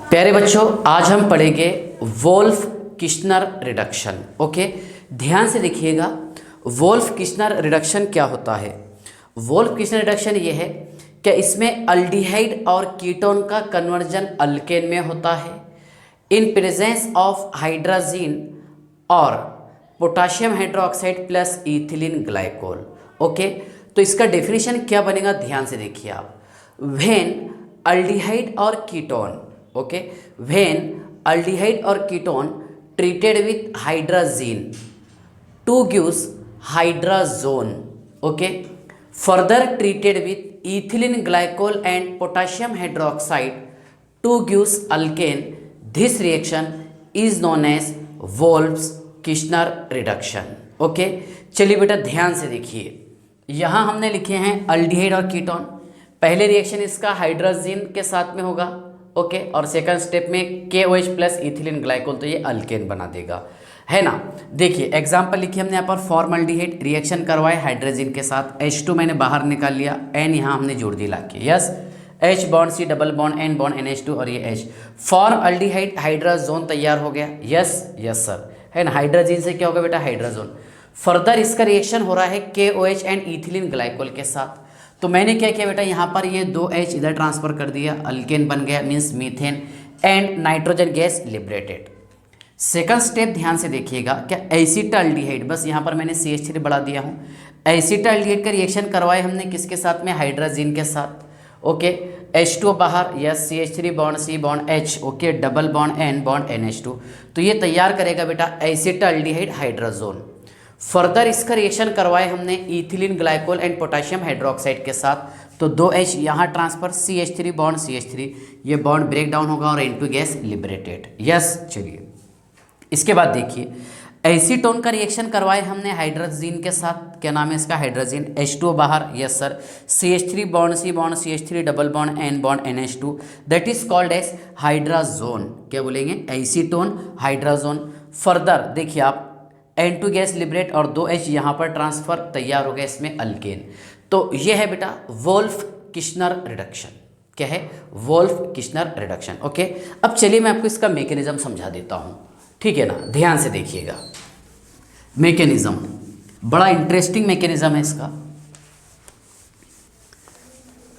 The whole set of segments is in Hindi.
प्यारे बच्चों, आज हम पढ़ेंगे वोल्फ किश्नर रिडक्शन। ओके, ध्यान से देखिएगा। वोल्फ किश्नर रिडक्शन क्या होता है? वोल्फ किश्नर रिडक्शन ये है कि इसमें अल्डिहाइड और कीटोन का कन्वर्जन अल्केन में होता है इन प्रेजेंस ऑफ हाइड्रोजीन और potassium hydroxide plus ethylene glycol. Okay, तो इसका डेफिनेशन क्या बनेगा, ध्यान से देखिए आप। व्हेन अल्डिहाइड और कीटोन, ओके, व्हेन अल्डिहाइड और ketone treated with hydrazine to gives hydrazone, okay, further treated with ethylene glycol and potassium hydroxide to gives alkane, this reaction is known as Wolff's Kishner reduction. Okay, चलिए बेटा ध्यान से देखिए। यहाँ हमने लिखे हैं अल्डिहाइड और कीटोन। पहले रिएक्शन इसका हाइड्रोजीन के साथ में होगा, ओके, और सेकंड स्टेप में KOH प्लस इथिलीन ग्लाइकोल, तो ये अल्केन बना देगा, है ना। देखिए एग्जांपल लिखिए हमने यहाँ पर। फॉर्मल्डिहाइड रिएक्शन करवाए हाइड्रोजन के साथ, H2 मैंने बाहर निकाल लिया, N यहाँ हमने जोड़ दिया लाके, yes, H bond C double bond N bond NH2 और ये H, फॉर्म अल्डिहाइड, हाइड्राजोन तैयार हो गया, यस यस सर, है ना। हाइड्रोजन से क्या होगा बेटा, हाइड्राजोन। फर्दर इसका रिएक्शन हो रहा है KOH एंड इथिलीन ग्लाइकोल के साथ। तो मैंने क्या किया बेटा, यहाँ पर ये 2H इधर ट्रांसफर कर दिया, अल्केन बन गया, means methane and nitrogen gas liberated. Second step ध्यान से देखिएगा, क्या एसिटाल्डिहाइड, बस यहाँ पर मैंने CH3 बढ़ा दिया हूँ। एसिटाल्डिहाइड का रिएक्शन करवाए हमने किसके साथ में, हाइड्रोजन के साथ, ओके, H2 बाहर, yes, CH3 bond C bond H, okay, double bond N bond NH2, तो ये तैयार करेगा बेटा एसिटाल्डिहाइड हाइड्रोजोन। फर्दर इसका रिएक्शन करवाए हमने ethylene glycol and potassium hydroxide के साथ, तो 2H यहाँ ट्रांसफर, CH3 बॉन्ड CH3, ये बॉन्ड ब्रेक डाउन होगा और N2 गैस लिबरेटेड, यस। चलिए इसके बाद देखिए, एसीटोन का रिएक्शन करवाए हमने हाइड्रोजन के साथ, क्या नाम है इसका, हाइड्रोजन, H2 बाहर, yes sir, CH3 bond C bond CH3 double bond N bond NH2, that is called as hydrazone. क्या बोलेंगे, एसीटोन हाइड्राजोन। फर्दर देखिए आप, N2 गैस लिबरेट और 2H यहाँ पर ट्रांसफर, तैयार हो गया इसमें अल्केन। तो ये है बेटा वोल्फ किश्नर रिडक्शन। क्या है, वोल्फ किश्नर रिडक्शन। ओके, अब चलिए मैं आपको इसका मैकेनिज्म समझा देता हूँ, ठीक है ना। ध्यान से देखिएगा, मैकेनिज्म बड़ा इंटरेस्टिंग मैकेनिज्म है इसका।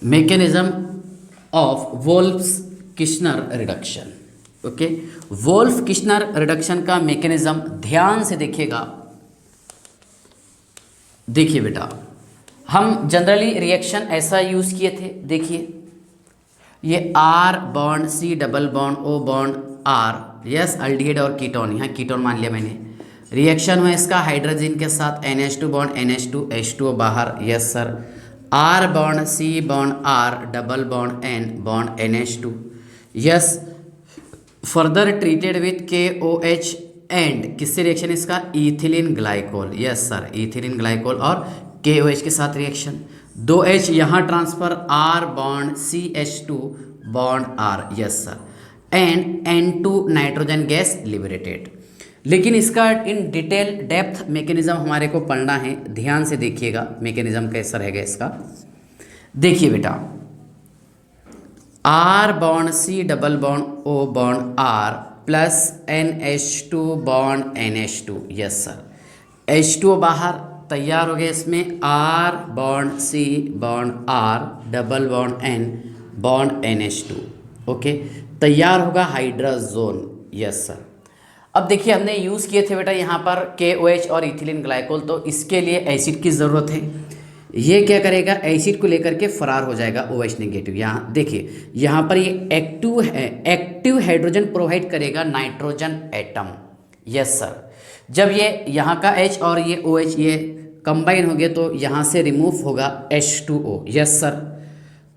Mechanism of Wolff's Kishner reduction. Okay, Wolff Kishner reduction का मैकेनिज्म ध्यान से देखिएगा। देखिए बेटा, हम जनरली रिएक्शन ऐसा यूज किए थे, देखिए ये R bond C double bond O bond R, yes, aldehyde और कीटोन, यहाँ कीटोन मान लिया मैंने। रिएक्शन हुआ इसका हाइड्रोजन के साथ, NH2 बॉन्ड NH2, H2O बाहर, yes sir, R bond C bond R double bond N bond NH2, yes. Further treated with KOH and किससे रिएक्शन इसका, ethylene glycol, yes sir, ethylene glycol और KOH के साथ रिएक्शन। 2H यहाँ transfer, R bond CH2 bond R, yes sir, and N2 nitrogen gas liberated. लेकिन इसका इन डिटेल डेप्थ मैकेनिज्म हमारे को पढ़ना है, ध्यान से देखिएगा मैकेनिज्म कैसा रहेगा इसका। देखिए बेटा, R bond C double bond O bond R plus NH2 bond NH2, yes sir, H2O बाहर, तैयार हो गया इसमें R bond C bond R double bond N bond NH2, okay, तैयार होगा हाइड्राजोन, यस सर। अब देखिए हमने यूज़ किए थे बेटा यहाँ पर KOH और इथिलीन ग्लाइकोल, तो इसके लिए एसिड की ज़रूरत है। ये क्या करेगा, एसिड को लेकर के फरार हो जाएगा OH नेगेटिव। यहाँ देखिए, यहाँ पर ये एक्टिव हाइड्रोजन प्रोवाइड करेगा नाइट्रोजन एटम, यस सर। जब ये यहाँ का H और ये OH ये कंबाइन हो गया, तो यहाँ से रिमूव होगा H2O, यस सर।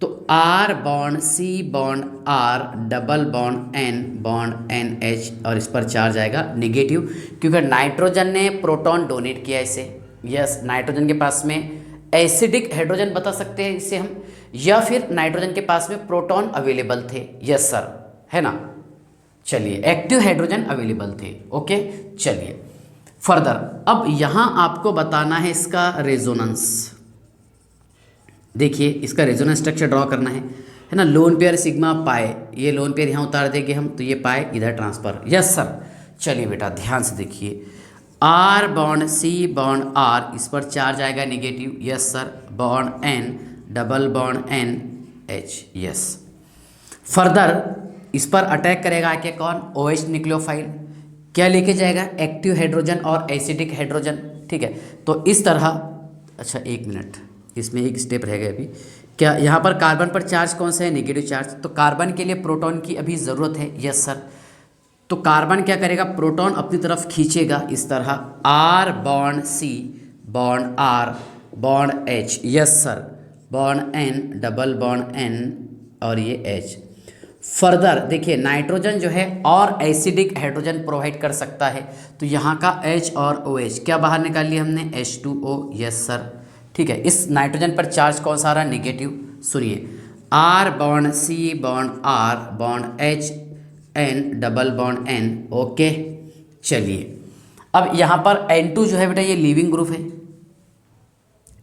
तो R bond C bond R double bond N bond NH, और इस पर चार्ज आएगा निगेटिव, क्योंकि नाइट्रोजन ने प्रोटॉन डोनेट किया इसे, यस। नाइट्रोजन के पास में एसिडिक हाइड्रोजन बता सकते हैं इसे हम, या फिर नाइट्रोजन के पास में प्रोटॉन अवेलेबल थे, यस सर, है ना। चलिए एक्टिव हाइड्रोजन अवेलेबल थे, ओके। चलिए फर्दर, अब यहाँ आपको बताना है इसका रेजोनेंस। देखिए इसका रेजोनेंस स्ट्रक्चर ड्रॉ करना है। है ना, लोन पेयर सिग्मा पाए, ये लोन पेयर यहाँ उतार देंगे हम, तो ये पाए इधर ट्रांसफ़र। Yes sir. चलिए बेटा ध्यान से देखिए, R bond C bond R, इस पर चार्ज आएगा negative. Yes sir. Bond N, double bond N H. Yes. Further इस पर अटैक करेगा आके कौन, OH न्यूक्लियोफाइल। क्या लेके जाएगा, एक्टिव हाइड्रोजन और एसिडिक हाइड्रोजन। ठीक है, तो इस तरह, अच्छा एक मिनट, इसमें एक स्टेप रह गया अभी। क्या यहाँ पर कार्बन पर चार्ज कौन सा है, नेगेटिव चार्ज, तो कार्बन के लिए प्रोटॉन की अभी ज़रूरत है। Yes sir. तो कार्बन क्या करेगा, प्रोटॉन अपनी तरफ खींचेगा इस तरह, R bond C bond R bond H. Yes sir. Bond N, double bond N और ये एच। फर्दर देखिए नाइट्रोजन जो है और एसिडिक हाइड्रोजन प्रोवाइड कर सकता है, तो यहाँ का H और OH क्या बाहर निकाल लिया हमने, H2O। Yes sir. ठीक है, इस नाइट्रोजन पर चार्ज कौन सा आ रहा, नेगेटिव। सुनिए, R bond C bond R bond H N double bond N। Okay, चलिए अब यहाँ पर N2 जो है बेटा ये लिविंग ग्रुप है।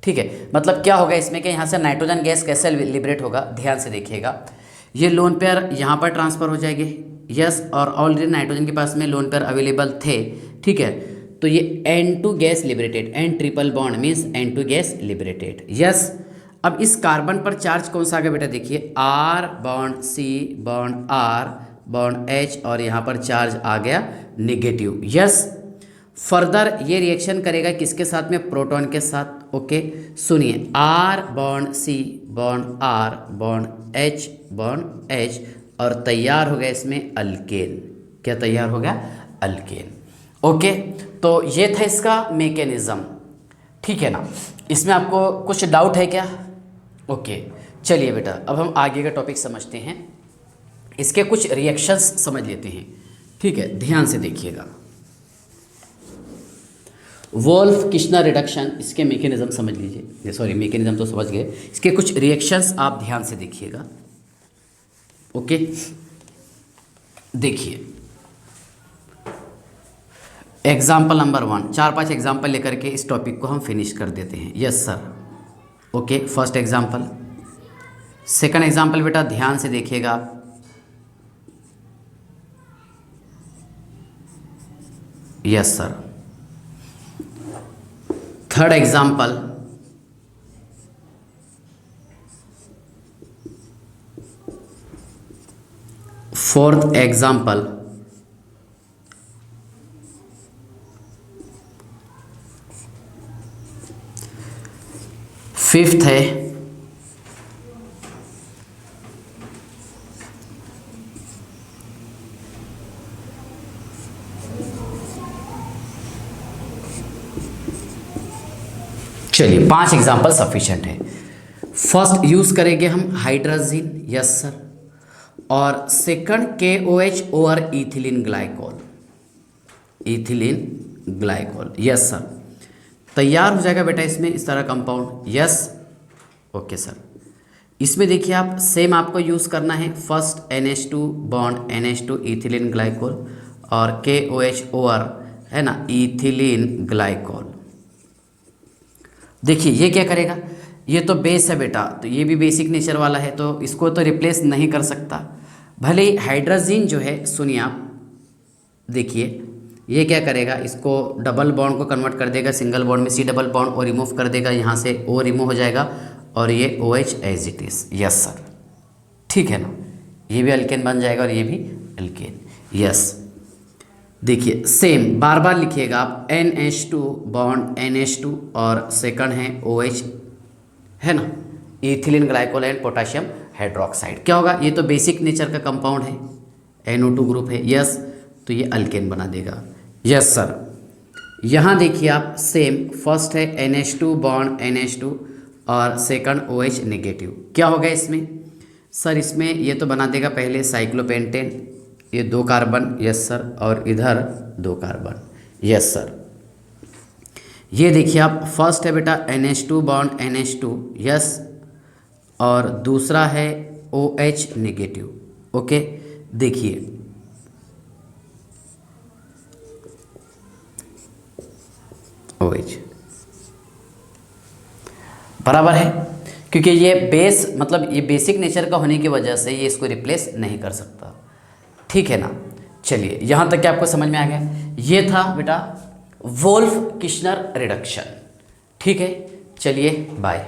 ठीक है, मतलब क्या होगा इसमें कि यहाँ से नाइट्रोजन गैस कैसे लिबरेट होगा, ध्यान से देखिएगा। ये लोन पेयर यहाँ पर ट्रांसफ़र हो जाएंगे। यस, और ऑलरेडी नाइट्रोजन के पास में लोन पेयर अवेलेबल थे। ठीक है, तो ये N2 gas liberated, N triple bond means N2 gas liberated. Yes. अब इस कार्बन पर चार्ज कौन सा आ गया बेटा, देखिए R bond C bond R bond H और यहाँ पर चार्ज आ गया निगेटिव। यस। फर्दर ये रिएक्शन करेगा किसके साथ में, प्रोटॉन के साथ। ओके, सुनिए, R bond C bond R bond H bond H और तैयार हो गया इसमें अल्केन। क्या तैयार हो गया, अल्केन। ओके, तो ये था इसका मैकेनिज्म। ठीक है ना, इसमें आपको कुछ डाउट है क्या? ओके, चलिए बेटा अब हम आगे का टॉपिक समझते हैं, इसके कुछ रिएक्शंस समझ लेते हैं। ठीक है, ध्यान से देखिएगा। वोल्फ किश्नर रिडक्शन, इसके मैकेनिज्म समझ लीजिए, सॉरी मैकेनिज्म तो समझ गए, इसके कुछ रिएक्शंस आप ध्यान से देखिएगा। ओके, देखिए एग्जाम्पल नंबर 1, 4-5 एग्जाम्पल लेकर के इस टॉपिक को हम फिनिश कर देते हैं। Yes sir. Okay, first example. Second example बेटा ध्यान से देखिएगा आप। Yes sir. Third example. Fourth example. Fifth है। चलिए 5 एग्जाम्पल सफिशिएंट है। फर्स्ट यूज करेंगे हम हाइड्रोजन। Yes sir. और सेकंड KOH और ethylene glycol. Ethylene glycol. Yes sir. तैयार हो जाएगा बेटा इसमें इस तरह कंपाउंड। यस। Okay sir. इसमें देखिए आप सेम आपको यूज़ करना है, first NH2 bond NH2 ethylene glycol और KOH OR है ना इथिलीन ग्लाइकोल। देखिए ये क्या करेगा, ये तो बेस है बेटा, तो ये भी बेसिक नेचर वाला है, तो इसको तो रिप्लेस नहीं कर सकता। भले ही हाइड्रोजन जो है, सुनिए आप, देखिए ये क्या करेगा, इसको डबल बॉन्ड को कन्वर्ट कर देगा सिंगल बॉन्ड में, C डबल बॉन्ड और रिमूव कर देगा, यहाँ से O रिमूव हो जाएगा और ये OH as it is. Yes sir. ठीक है ना, ये भी अल्केन बन जाएगा और ये भी अल्केन। यस। देखिए सेम बार बार लिखिएगा आप, NH2 बॉन्ड NH2 और सेकंड है OH है ना ethylene glycol and potassium hydroxide. क्या होगा, ये तो बेसिक नेचर का कंपाउंड है, NO2 ग्रुप है। यस, तो ये अल्केन बना देगा। Yes sir. यहाँ देखिए आप सेम, फर्स्ट है NH2 बॉन्ड NH2 और सेकंड OH नेगेटिव। क्या होगा इसमें सर, इसमें ये तो बना देगा पहले साइक्लोपेंटेन, ये 2 कार्बन। Yes sir. और इधर 2 कार्बन। Yes sir. ये देखिए आप, फर्स्ट है बेटा NH2 बॉन्ड NH2। यस, और दूसरा है OH नेगेटिव। ओके, देखिए OH बराबर है, क्योंकि ये बेस मतलब ये बेसिक नेचर का होने की वजह से ये इसको रिप्लेस नहीं कर सकता। ठीक है ना। चलिए यहाँ तक क्या आपको समझ में आ गया। ये था बेटा वोल्फ किश्नर रिडक्शन। ठीक है, चलिए बाय।